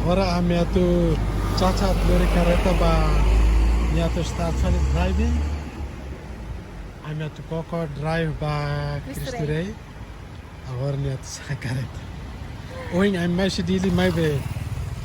Agora a minha tu chacha lori careta ba minha tu start driving. A minha tu koko drive ba Cristurei. Agora minha tu sa careta. Oing I'm mais dili mai be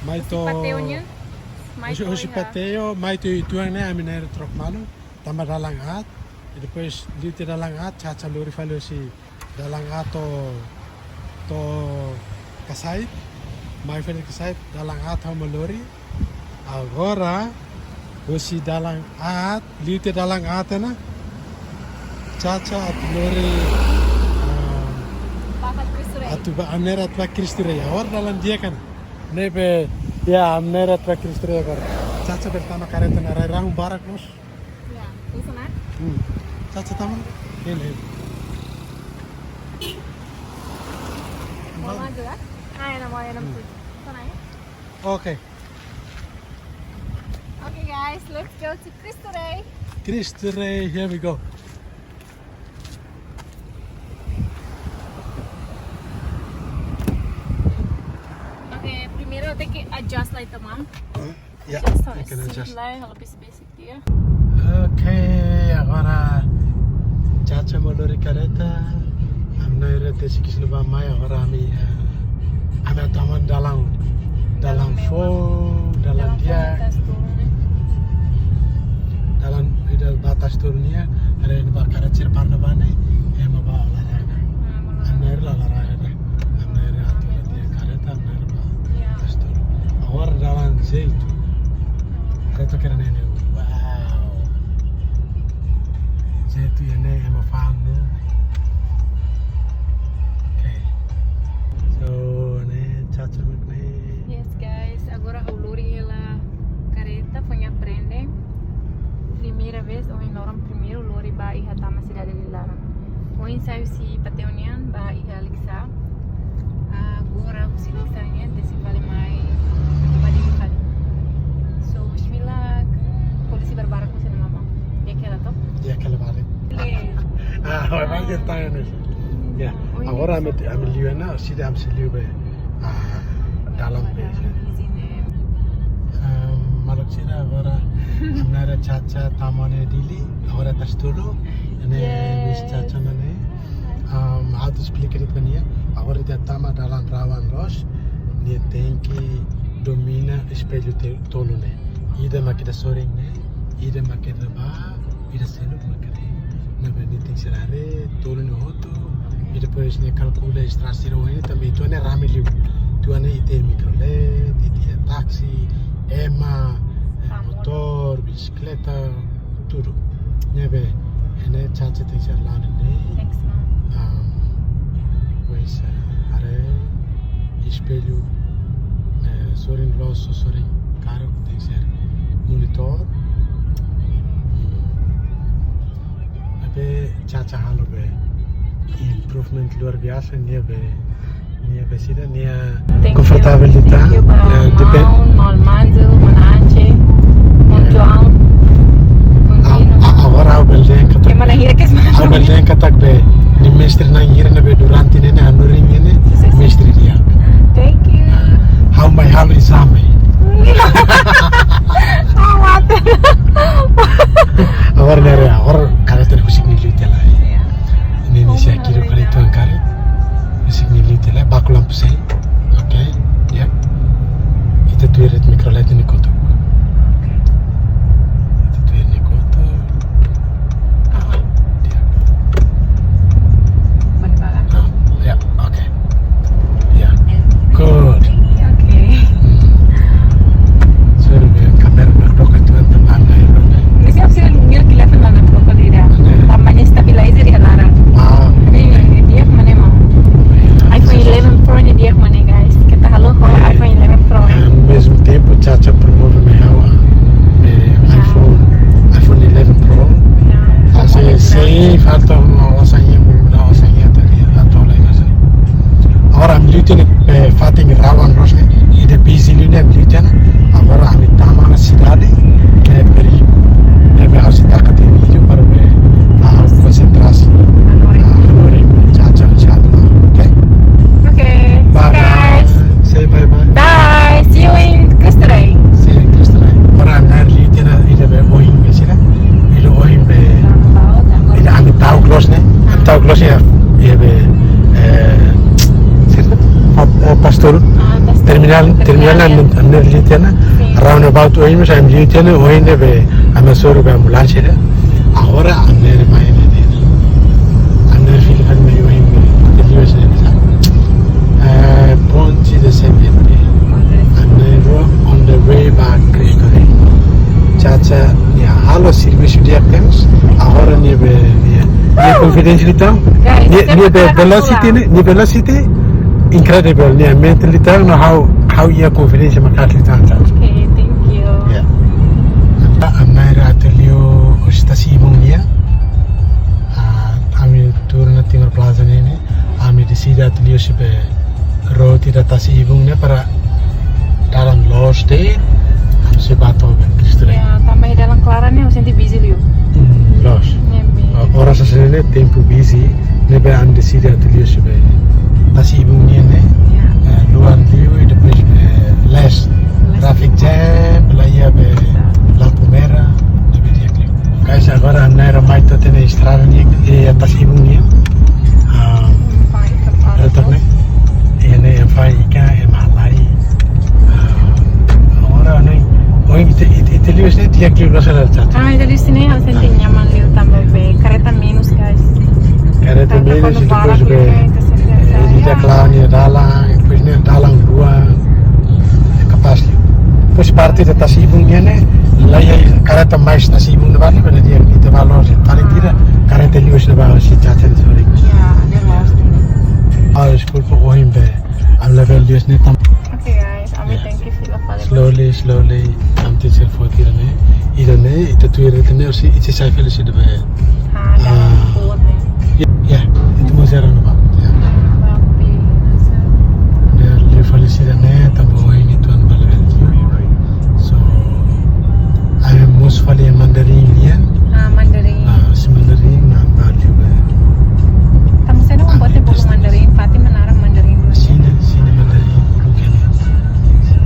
mai to Pateunya. Hoje pateo mai tu tuang ne ami nair trok malu tambah dalang at e depois lite dalang at chacha lori falo si dalang at to kasait mai falo kasait dalang at hama lori agora hoje dalang at lite dalang at na chacha at lori atu ba anerat ba Cristurei agora dalam dia kan nebe ya anerat ba Cristurei agora chacha pertama kareta na rang barak nos Ya, itu nak. Chacha taman ini Mau maju kan? Mau yang nampu. Sana ya. okay Okay guys, let's go to Cristurei. Cristurei, here we go. Okay, primero tem que adjust lá teman. Ya, Just you can adjust. lah, kalau basic dia. Okay, agora chacha molori kareta amna irete sikisnu ba mai agora ami taman dalam phone dalam dia dalam ida batas turunnya ada ini bakar cir parna bane ema ba olahraga amna olahraga amna atu dia kareta amna ba batas turun agora dalam jeito kareta keren ini wow jeito ini ema faham okay so ne chacha me Yes guys, agora o lori ela careta foi aprender. Primeira vez, ou em Loram primeiro, o lori vai ir até a cidade de Lara. Ou em saiu se Pateunian, vai ir a Alexa. Agora o se Alexanian, desse vale mais badi vale. So, bismillah, polisi berbara com sini mama. Dia kela top. dia kala balik memang dia tanya nih ya agora ame liuana sida am siliube dalam base malocina agora amnara chacha tamane dili agora tastulu ene mis chacha nane auto explicar itu nia agora dia tama dalam rawan ros dia tenki domina espelho tolo ne ida makida soring ne ida makida ba ida selu makida na beni tem serare tolo ne hoto e depois ne calcula extrasiro ini também tu ne ramiliu tu ne ite microlet ite taxi ema motor bicicleta tudo nebe ene chacha tem ser lá ne Thanks mom. pois are espelho sorin losso sorin caro tem ser monitor abe chacha halo be improvement luar biasa nia be sida nia confortabilità depende mal manzo, mananche, João. agora o belden kata Yang mana hira kes mana? au belden kata be ni mestri na hira na be durante nene anuring nene mestri dia Thank you. how my halo isame Khawatir. agora nere agora karakter kusik ni litela ini saya kira kali itu angkari kusik ni litela baku lampu sei oke ya itu tuh irit mikrolet ini kotor itu tuh ini kotor dia Benar. ya oke ya good Okay. terminal anner litena round about oi mas am litena oi ne be amasoro be ambulance re ahora anner mai ne de anner filhan mai oi me televisa ne sa ponti de septembre anner on the way back Krishna chacha ya halo service dia tens ahora ne be ne confidence litang ne be velocity incredible nih mentally tahu how ia confidence makatli tahu. Okay, thank you. Ya. Amnaira atelio stasi ibungnya. Kami turun tinggal plaza ini. Kami di sini atelio siapa roti datasi ibungnya para dalam lost day. Kami sebato Kristen. Ya, tambah dalam kelarannya harus nanti busy liu. Lost. Orang sebenarnya tempo busy. Nebe ande sini atelio siapa tasi ibungnya ne. Luar liu depois less traffic jam, belaya be lampu merah, lebih dia klip. Guys, agora Amnaira mai tot na estrada ni e atas ibungnya. Retorne. Ene fai ka e malai. Agora nei oi te liu sini dia klip rasa chat. Jadi sini harus nanti nyaman liu tambah be kereta minus guys. Kereta minus depois be dia klani dalang, depois ne dalang dua capaz liu. Depois parte da tasi ibungnya ne laya kereta mais tasi ibung ne balik pada dia itu valor paling tidak kereta liu ne bawa si caca sorry. Ya, dia lost. School po kohim be am level liu ne tam. Okay guys, Ami thank you sila pala. Slowly am teacher for tirane irane itu tuire tene osi itu saya feel si de be. Kuat nih. Ya, itu masih ano ba. Papi, nasa. Le felicidade tambo ini tuan balevel liu. So I am most fali Mandarin lian. Mandarin. Si Mandarin na value be. Kamu sana mau buatnya bolu Mandarin, Fatih menarang Mandarin dulu. Sini Mandarin bulu kene.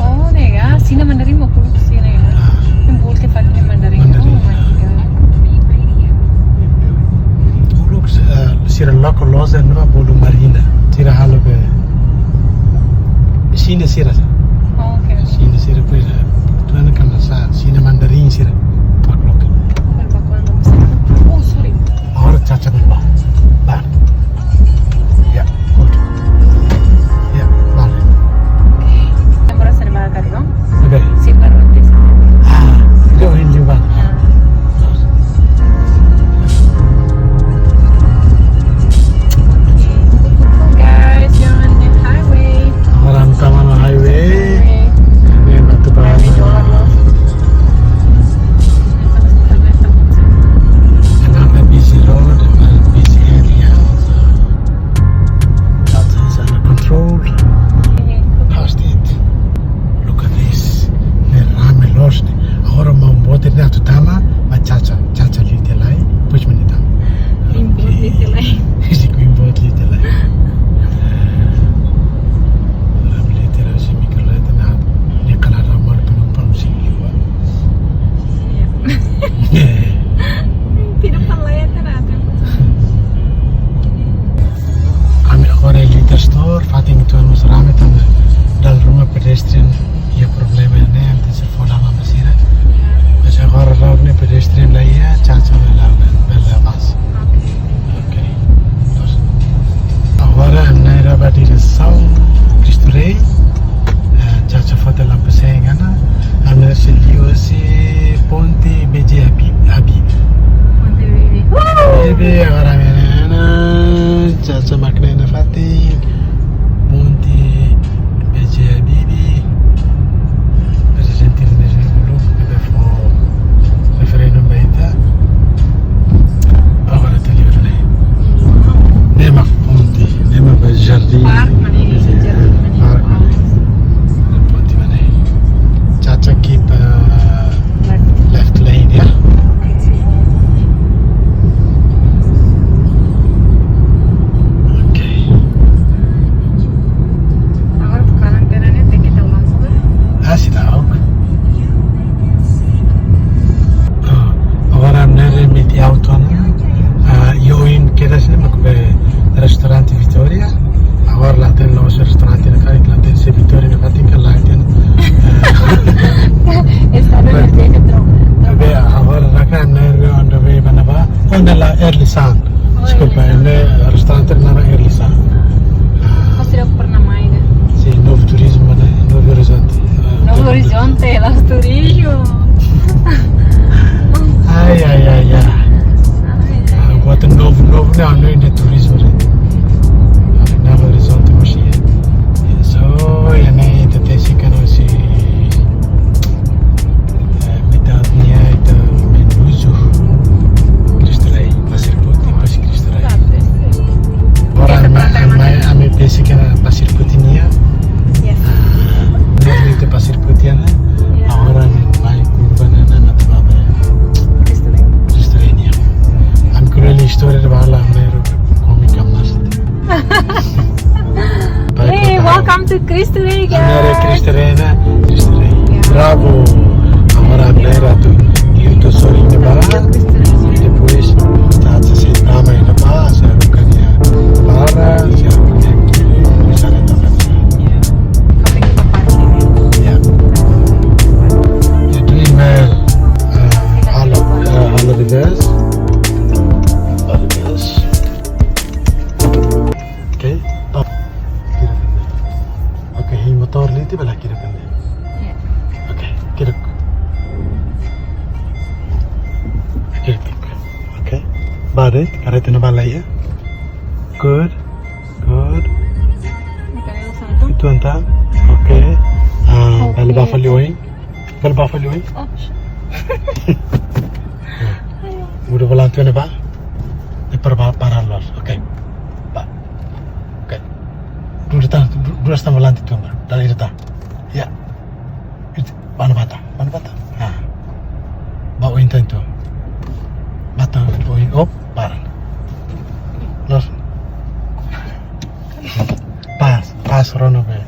Oh, nega, sini Mandarin mau bulu sini ya. Yang bulu ke Fatih Mandarin. Oh my god. Bulu Erlisan. Oh, Desculpa, Erlisan. restaurante nara Erlisan. Pasti udah pernah main kan? Si Novo Turismo, né? Novo Horizonte. Novo Horizonte, Las Turismo. Ai. Buat novo, não é turismo, né? Novo Horizonte, mas é. So, ini teteh sih kan si metadnya itu menuju Cristo Rei, Pasir Putih, Pasir Cristo Rei. Orang ame basic kan Pasir Putihnya, Yes. menuju itu Pasir Putih na, Ya. orang main kurban na atau apa ya? Cristo Rei-nya. Am kureli história de bala amneiro komik kamnas. Hey, welcome to Cristo Rei, guys. Amneiro Cristo Rei na, Cristo Rei. Yeah. Bravo. Agora amneiro tu itu sorry de bala. Depois está a ser drama e na base, a bukannya para, se a bukannya bisa ada Sampai kita parkir. ya. Itu email halo reverse. Oke, top. Kira kira. Oke, ini motor liti bala kira kira. Ya. Oke, kira. Kira. Oke. Baret, karet na bala ya. Good. Bukan yang satu. Itu anta. Oke. Bala bafalioin. Oh, Udah volante na ba? Para los. Oke. Ba. Oke. Dua setengah volante tu mbak. Dari itu. Ya. Mana bata? Nah. Bawa intan tu. Bata bawa op para. Los. Pas rono be.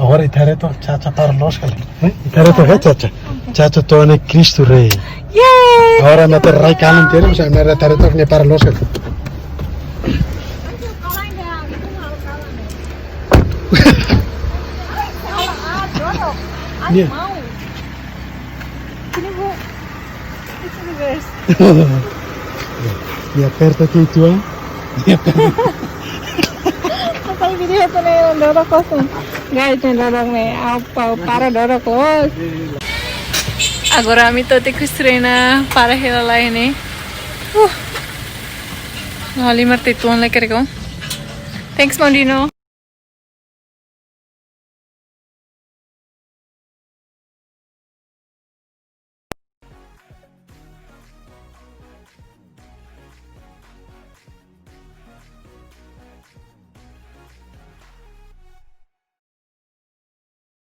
Agora itare to chacha para los kali. Itare to है chacha. Chacha to ne Cristo Rei. yay! Ahora me te rai kanan tiene, o sea, me retaré to ne para los kali. Iya. Mau. Sini bu. Itu reverse. Dia aperta aqui tu, hein? Dia aperta. Apa ini video tuh nih dorok kosong. Guys, yang dorok nih apa para dorok kos. Agora mi tote kustrena para hela lain nih. Ngali marti tuan lagi kerja. Thanks Mondino.